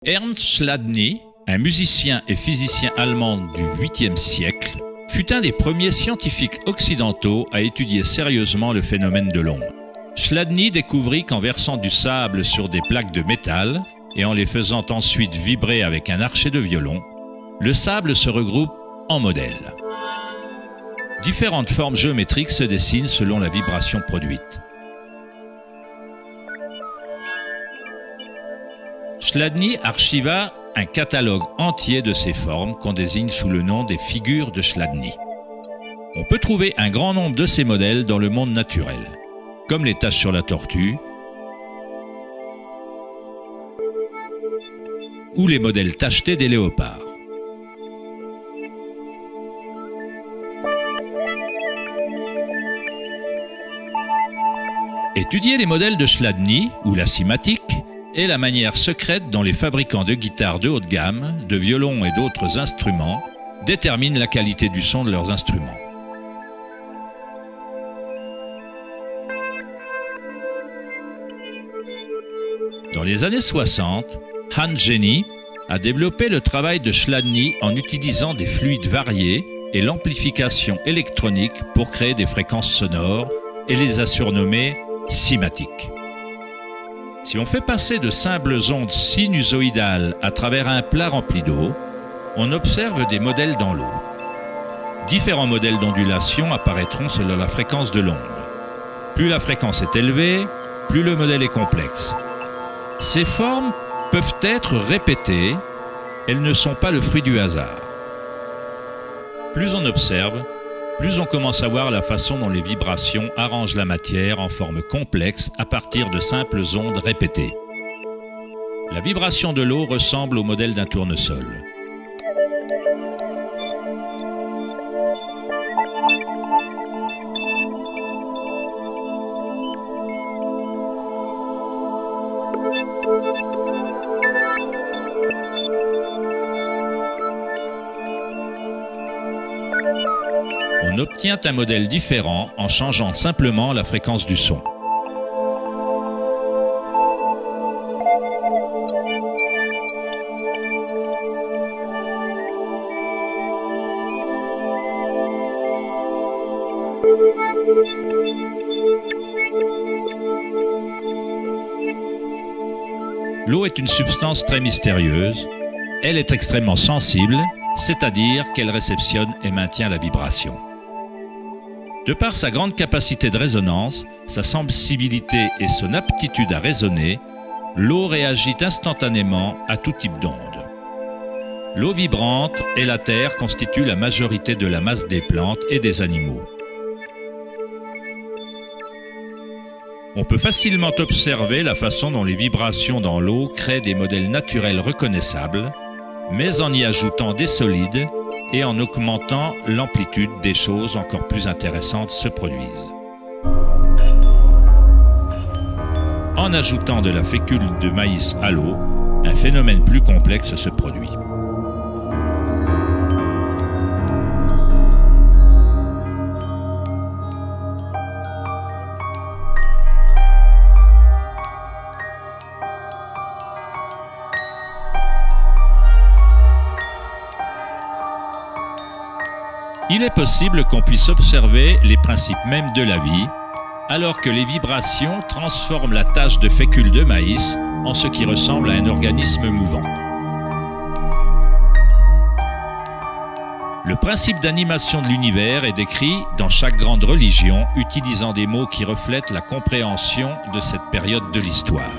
Ernst Chladni, un musicien et physicien allemand du 8e siècle, fut un des premiers scientifiques occidentaux à étudier sérieusement le phénomène de l'onde. Chladni découvrit qu'en versant du sable sur des plaques de métal et en les faisant ensuite vibrer avec un archet de violon, le sable se regroupe en modèles. Différentes formes géométriques se dessinent selon la vibration produite. Chladni archiva un catalogue entier de ces formes qu'on désigne sous le nom des figures de Chladni. On peut trouver un grand nombre de ces modèles dans le monde naturel, comme les taches sur la tortue ou les modèles tachetés des léopards. Étudier les modèles de Chladni ou la cymatique est la manière secrète dont les fabricants de guitares de haute gamme, de violons et d'autres instruments déterminent la qualité du son de leurs instruments. Dans les années 60, Hans Jenny a développé le travail de Chladni en utilisant des fluides variés et l'amplification électronique pour créer des fréquences sonores et les a surnommées cymatiques. Si on fait passer de simples ondes sinusoïdales à travers un plat rempli d'eau, on observe des modèles dans l'eau. Différents modèles d'ondulation apparaîtront selon la fréquence de l'onde. Plus la fréquence est élevée, plus le modèle est complexe. Ces formes peuvent être répétées, elles ne sont pas le fruit du hasard. Plus on observe, plus on commence à voir la façon dont les vibrations arrangent la matière en forme complexe à partir de simples ondes répétées. La vibration de l'eau ressemble au modèle d'un tournesol. On obtient un modèle différent en changeant simplement la fréquence du son. L'eau est une substance très mystérieuse. Elle est extrêmement sensible, c'est-à-dire qu'elle réceptionne et maintient la vibration. De par sa grande capacité de résonance, sa sensibilité et son aptitude à résonner, l'eau réagit instantanément à tout type d'onde. L'eau vibrante et la terre constituent la majorité de la masse des plantes et des animaux. On peut facilement observer la façon dont les vibrations dans l'eau créent des modèles naturels reconnaissables, mais en y ajoutant des solides et en augmentant l'amplitude, des choses encore plus intéressantes se produisent. En ajoutant de la fécule de maïs à l'eau, un phénomène plus complexe se produit. Il est possible qu'on puisse observer les principes mêmes de la vie, alors que les vibrations transforment la tache de fécule de maïs en ce qui ressemble à un organisme mouvant. Le principe d'animation de l'univers est décrit dans chaque grande religion, utilisant des mots qui reflètent la compréhension de cette période de l'histoire.